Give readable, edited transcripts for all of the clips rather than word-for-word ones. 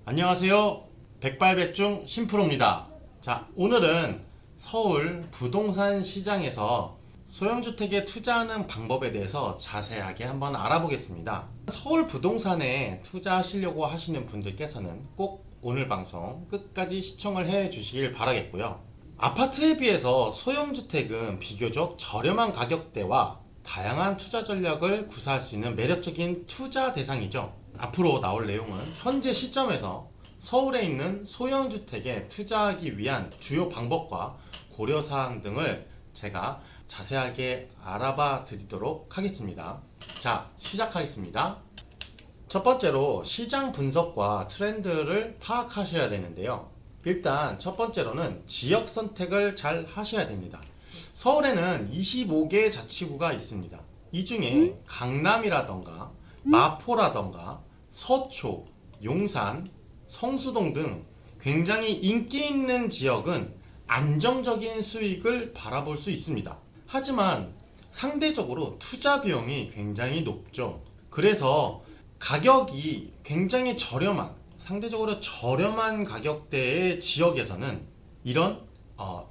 안녕하세요. 백발백중 신프로입니다. 자, 오늘은 서울 부동산 시장에서 소형주택에 투자하는 방법에 대해서 자세하게 한번 알아보겠습니다. 서울 부동산에 투자하시려고 하시는 분들께서는 꼭 오늘 방송 끝까지 시청을 해 주시길 바라겠고요. 아파트에 비해서 소형주택은 비교적 저렴한 가격대와 다양한 투자 전략을 구사할 수 있는 매력적인 투자 대상이죠. 앞으로 나올 내용은 현재 시점에서 서울에 있는 소형주택에 투자하기 위한 주요 방법과 고려사항 등을 제가 자세하게 알아봐 드리도록 하겠습니다. 자, 시작하겠습니다. 첫 번째로 시장 분석과 트렌드를 파악하셔야 되는데요. 일단 첫 번째로는 지역 선택을 잘 하셔야 됩니다. 서울에는 25개 자치구가 있습니다. 이 중에 강남이라던가 마포라던가 서초, 용산, 성수동 등 굉장히 인기 있는 지역은 안정적인 수익을 바라볼 수 있습니다. 하지만 상대적으로 투자 비용이 굉장히 높죠. 그래서 가격이 굉장히 상대적으로 저렴한 가격대의 지역에서는 이런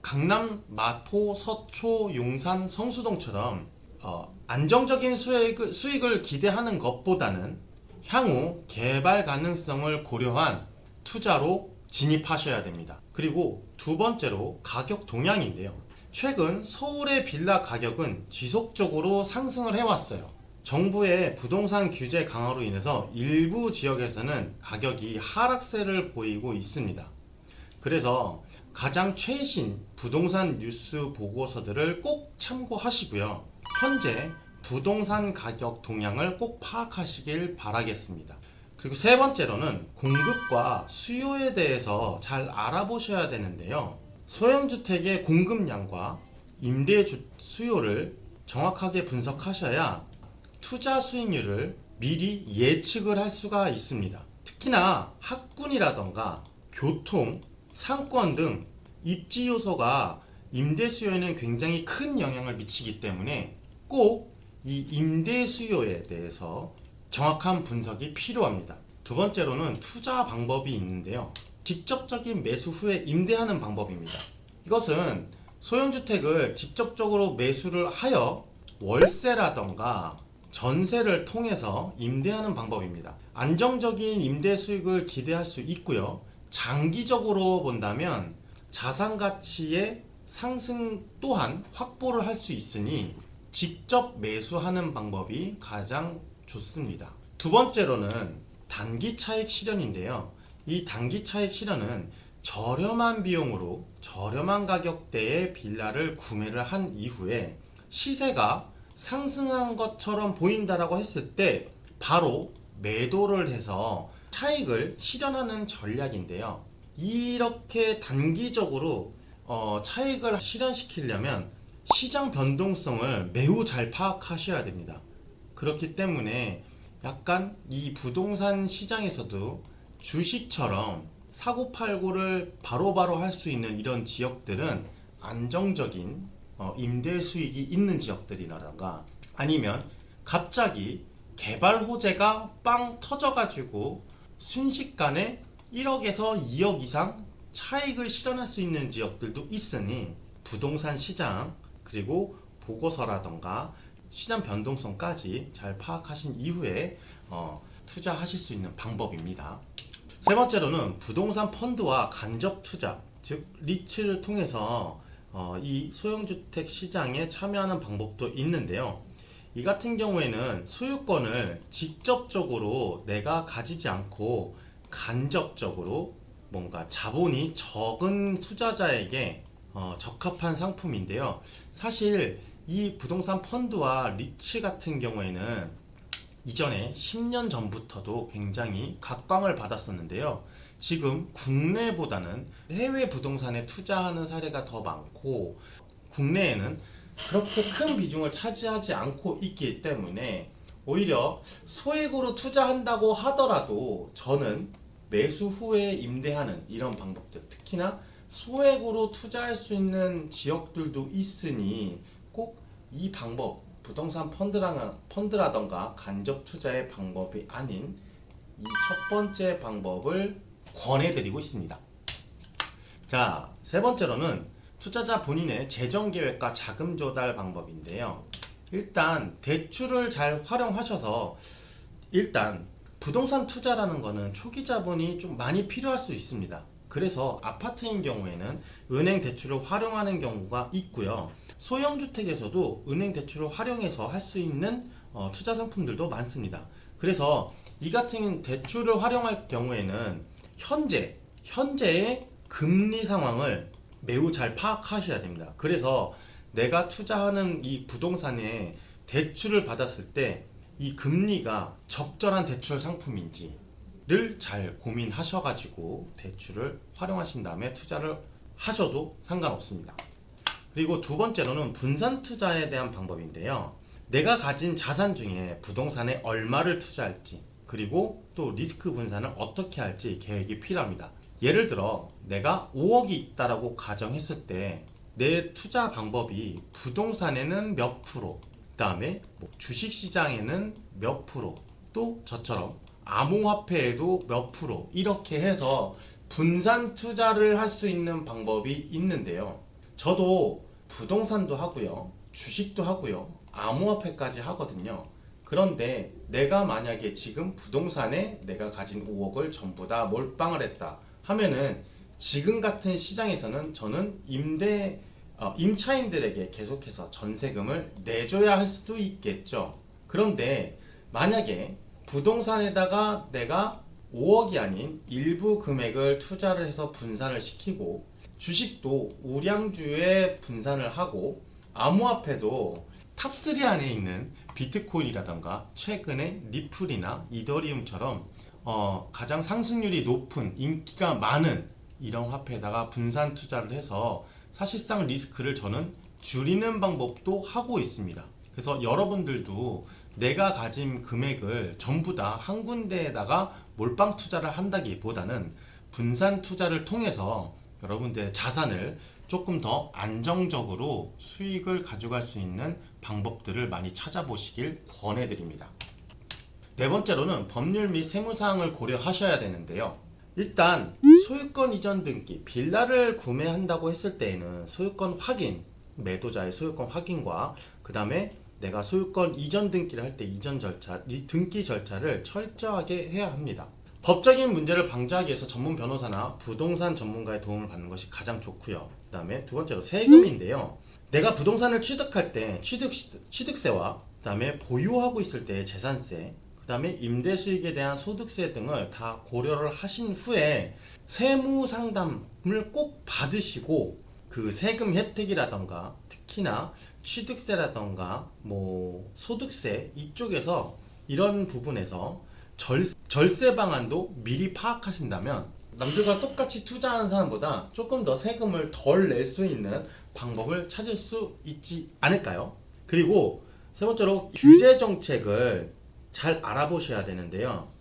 강남, 마포, 서초, 용산, 성수동처럼 안정적인 수익을 기대하는 것보다는 향후 개발 가능성을 고려한 투자로 진입하셔야 됩니다. 그리고 두 번째로 가격 동향인데요. 최근 서울의 빌라 가격은 지속적으로 상승을 해왔어요. 정부의 부동산 규제 강화로 인해서 일부 지역에서는 가격이 하락세를 보이고 있습니다. 그래서 가장 최신 부동산 뉴스 보고서들을 꼭 참고하시고요. 현재 부동산 가격 동향을 꼭 파악하시길 바라겠습니다. 그리고 세 번째로는 공급과 수요에 대해서 잘 알아보셔야 되는데요. 소형주택의 공급량과 임대 수요를 정확하게 분석하셔야 투자 수익률을 미리 예측을 할 수가 있습니다. 특히나 학군이라던가 교통, 상권 등 입지 요소가 임대 수요에는 굉장히 큰 영향을 미치기 때문에 꼭 이 임대 수요에 대해서 정확한 분석이 필요합니다. 두 번째로는 투자 방법이 있는데요. 직접적인 매수 후에 임대하는 방법입니다. 이것은 소형주택을 직접적으로 매수를 하여 월세라던가 전세를 통해서 임대하는 방법입니다. 안정적인 임대 수익을 기대할 수 있고요. 장기적으로 본다면 자산 가치의 상승 또한 확보를 할 수 있으니 직접 매수하는 방법이 가장 좋습니다. 두 번째로는 단기 차익 실현인데요. 이 단기 차익 실현은 저렴한 비용으로 저렴한 가격대의 빌라를 구매를 한 이후에 시세가 상승한 것처럼 보인다라고 했을 때 바로 매도를 해서 차익을 실현하는 전략인데요. 이렇게 단기적으로 차익을 실현시키려면 시장 변동성을 매우 잘 파악하셔야 됩니다. 그렇기 때문에 약간 이 부동산 시장에서도 주식처럼 사고팔고를 바로바로 할 수 있는 이런 지역들은 안정적인 임대 수익이 있는 지역들이라던가 아니면 갑자기 개발 호재가 빵 터져가지고 순식간에 1억에서 2억 이상 차익을 실현할 수 있는 지역들도 있으니 부동산 시장 그리고 보고서라던가 시장 변동성까지 잘 파악하신 이후에 투자하실 수 있는 방법입니다. 세 번째로는 부동산 펀드와 간접 투자, 즉 리츠를 통해서 이 소형주택 시장에 참여하는 방법도 있는데요. 이 같은 경우에는 소유권을 직접적으로 내가 가지지 않고 간접적으로 뭔가 자본이 적은 투자자에게 적합한 상품인데요. 사실 이 부동산 펀드와 리츠 같은 경우에는 이전에 10년 전부터도 굉장히 각광을 받았었는데요. 지금 국내보다는 해외 부동산에 투자하는 사례가 더 많고 국내에는 그렇게 큰 비중을 차지하지 않고 있기 때문에 오히려 소액으로 투자한다고 하더라도 저는 매수 후에 임대하는 이런 방법들, 특히나 소액으로 투자할 수 있는 지역들도 있으니 꼭 이 방법, 부동산 펀드라던가 간접 투자의 방법이 아닌 이 첫 번째 방법을 권해드리고 있습니다. 자, 세 번째로는 투자자 본인의 재정 계획과 자금 조달 방법인데요. 일단 대출을 잘 활용하셔서 일단 부동산 투자라는 거는 초기 자본이 좀 많이 필요할 수 있습니다. 그래서 아파트인 경우에는 은행 대출을 활용하는 경우가 있고요. 소형주택에서도 은행 대출을 활용해서 할 수 있는 투자 상품들도 많습니다. 그래서 이 같은 대출을 활용할 경우에는 현재의 금리 상황을 매우 잘 파악하셔야 됩니다. 그래서 내가 투자하는 이 부동산에 대출을 받았을 때 이 금리가 적절한 대출 상품인지를 잘 고민하셔가지고 대출을 활용하신 다음에 투자를 하셔도 상관없습니다. 그리고 두 번째로는 분산 투자에 대한 방법인데요. 내가 가진 자산 중에 부동산에 얼마를 투자할지, 그리고 또 리스크 분산을 어떻게 할지 계획이 필요합니다. 예를 들어 내가 5억이 있다라고 가정했을 때 내 투자 방법이 부동산에는 몇 프로, 그 다음에 주식시장에는 몇 프로, 또 저처럼 암호화폐에도 몇 프로, 이렇게 해서 분산 투자를 할 수 있는 방법이 있는데요. 저도 부동산도 하고요, 주식도 하고요, 암호화폐까지 하거든요. 그런데 내가 만약에 지금 부동산에 내가 가진 5억을 전부 다 몰빵을 했다 하면은 지금 같은 시장에서는 저는 임차인들에게 계속해서 전세금을 내줘야 할 수도 있겠죠. 그런데 만약에 부동산에다가 내가 5억이 아닌 일부 금액을 투자를 해서 분산을 시키고, 주식도 우량주에 분산을 하고, 암호화폐도 탑3 안에 있는 비트코인이라던가 최근에 리플이나 이더리움처럼 가장 상승률이 높은, 인기가 많은 이런 화폐에다가 분산 투자를 해서 사실상 리스크를 저는 줄이는 방법도 하고 있습니다. 그래서 여러분들도 내가 가진 금액을 전부 다 한 군데에다가 몰빵 투자를 한다기보다는 분산 투자를 통해서 여러분들의 자산을 조금 더 안정적으로 수익을 가져갈 수 있는 방법들을 많이 찾아보시길 권해드립니다. 네 번째로는 법률 및 세무사항을 고려하셔야 되는데요. 일단 소유권 이전 등기, 빌라를 구매한다고 했을 때에는 소유권 확인, 매도자의 소유권 확인과 그 다음에 내가 소유권 이전 등기를 할 때 이전 절차, 이 등기 절차를 철저하게 해야 합니다. 법적인 문제를 방지하기 위해서 전문 변호사나 부동산 전문가의 도움을 받는 것이 가장 좋고요. 그 다음에 두 번째로 세금인데요. 내가 부동산을 취득할 때 취득세와 그 다음에 보유하고 있을 때의 재산세, 그 다음에 임대 수익에 대한 소득세 등을 다 고려를 하신 후에 세무 상담을 꼭 받으시고, 그 세금 혜택이라던가 특히나 취득세라던가 소득세 이쪽에서 이런 부분에서 절세 방안도 미리 파악하신다면 남들과 똑같이 투자하는 사람보다 조금 더 세금을 덜 낼 수 있는 방법을 찾을 수 있지 않을까요? 그리고 세 번째로 규제 정책을 잘 알아보셔야 되는데요.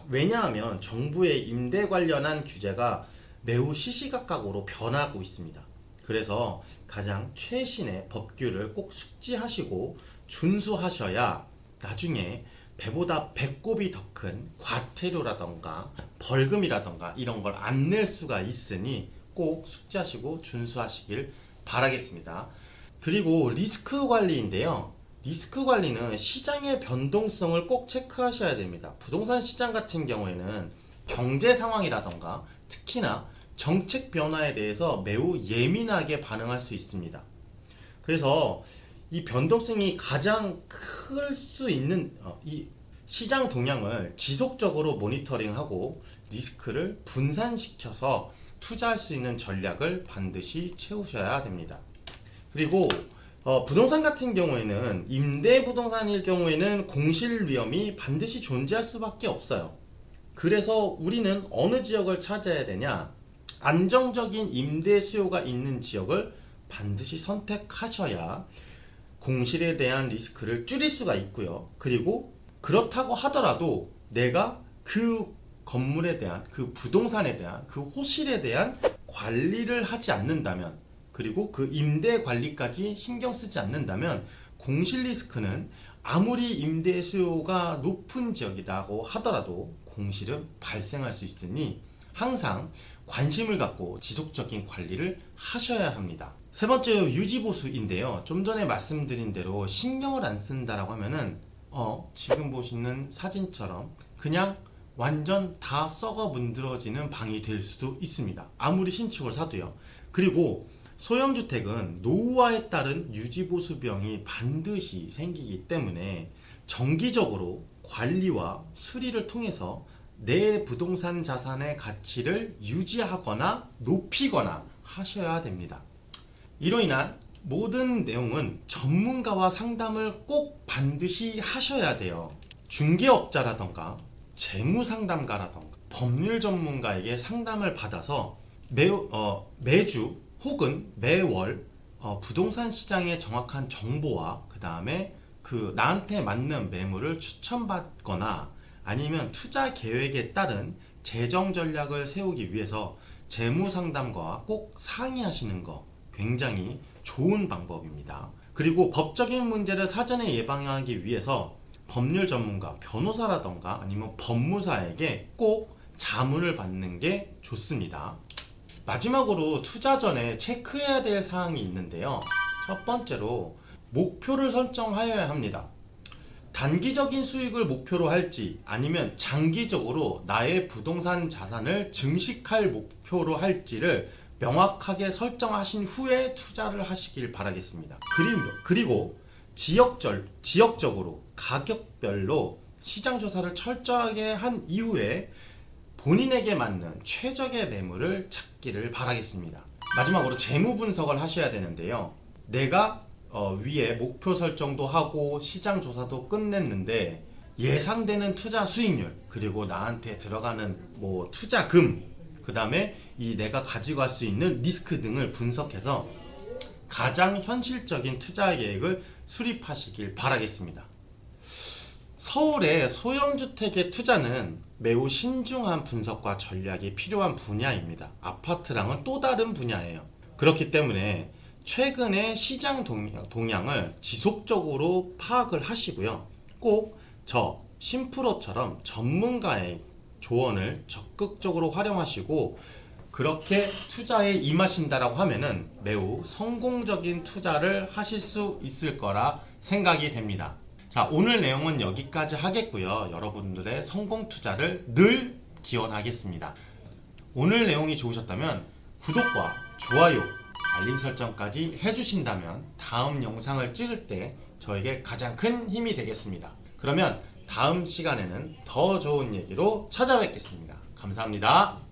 왜냐하면 정부의 임대 관련한 규제가 매우 시시각각으로 변하고 있습니다. 그래서 가장 최신의 법규를 꼭 숙지하시고 준수하셔야 나중에 배보다 배꼽이 더 큰 과태료라던가 벌금이라던가 이런 걸 안 낼 수가 있으니 꼭 숙지하시고 준수하시길 바라겠습니다. 그리고 리스크 관리인데요. 리스크 관리는 시장의 변동성을 꼭 체크하셔야 됩니다. 부동산 시장 같은 경우에는 경제 상황이라던가 특히나 정책 변화에 대해서 매우 예민하게 반응할 수 있습니다. 그래서 이 변동성이 가장 클 수 있는 이 시장 동향을 지속적으로 모니터링하고 리스크를 분산시켜서 투자할 수 있는 전략을 반드시 채우셔야 됩니다. 그리고 부동산 같은 경우에는 임대 부동산일 경우에는 공실 위험이 반드시 존재할 수밖에 없어요. 그래서 우리는 어느 지역을 찾아야 되냐? 안정적인 임대 수요가 있는 지역을 반드시 선택하셔야 공실에 대한 리스크를 줄일 수가 있고요. 그리고 그렇다고 하더라도 내가 그 건물에 대한, 그 부동산에 대한, 그 호실에 대한 관리를 하지 않는다면, 그리고 그 임대 관리까지 신경 쓰지 않는다면 공실 리스크는 아무리 임대 수요가 높은 지역이라고 하더라도 공실은 발생할 수 있으니 항상 관심을 갖고 지속적인 관리를 하셔야 합니다. 세 번째 유지보수인데요. 좀 전에 말씀드린 대로 신경을 안 쓴다라고 하면은 지금 보시는 사진처럼 그냥 완전 다 썩어 문드러지는 방이 될 수도 있습니다. 아무리 신축을 사도요. 그리고 소형주택은 노후화에 따른 유지보수병이 반드시 생기기 때문에 정기적으로 관리와 수리를 통해서 내 부동산 자산의 가치를 유지하거나 높이거나 하셔야 됩니다. 이로 인한 모든 내용은 전문가와 상담을 꼭 반드시 하셔야 돼요. 중개업자라던가 재무상담가라던가 법률 전문가에게 상담을 받아서 매주 혹은 매월 부동산 시장의 정확한 정보와 그 다음에 나한테 맞는 매물을 추천받거나 아니면 투자 계획에 따른 재정 전략을 세우기 위해서 재무상담가와 꼭 상의하시는 거 굉장히 좋은 방법입니다. 그리고 법적인 문제를 사전에 예방하기 위해서 법률 전문가, 변호사라던가 아니면 법무사에게 꼭 자문을 받는 게 좋습니다. 마지막으로 투자 전에 체크해야 될 사항이 있는데요. 첫 번째로 목표를 설정하여야 합니다. 단기적인 수익을 목표로 할지 아니면 장기적으로 나의 부동산 자산을 증식할 목표로 할지를 명확하게 설정하신 후에 투자를 하시길 바라겠습니다. 그리고 지역적으로 가격별로 시장 조사를 철저하게 한 이후에 본인에게 맞는 최적의 매물을 찾기를 바라겠습니다. 마지막으로 재무 분석을 하셔야 되는데요. 내가 위에 목표 설정도 하고 시장 조사도 끝냈는데 예상되는 투자 수익률 그리고 나한테 들어가는 투자금 그 다음에 내가 가지고 갈 수 있는 리스크 등을 분석해서 가장 현실적인 투자 계획을 수립하시길 바라겠습니다. 서울의 소형주택의 투자는 매우 신중한 분석과 전략이 필요한 분야입니다. 아파트랑은 또 다른 분야예요. 그렇기 때문에 최근의 시장 동향을 지속적으로 파악을 하시고요. 꼭 저 심프로처럼 전문가의 조언을 적극적으로 활용하시고 그렇게 투자에 임하신다라고 하면은 매우 성공적인 투자를 하실 수 있을 거라 생각이 됩니다. 자, 오늘 내용은 여기까지 하겠고요. 여러분들의 성공 투자를 늘 기원하겠습니다. 오늘 내용이 좋으셨다면 구독과 좋아요, 알림 설정까지 해주신다면 다음 영상을 찍을 때 저에게 가장 큰 힘이 되겠습니다. 그러면 다음 시간에는 더 좋은 얘기로 찾아뵙겠습니다. 감사합니다.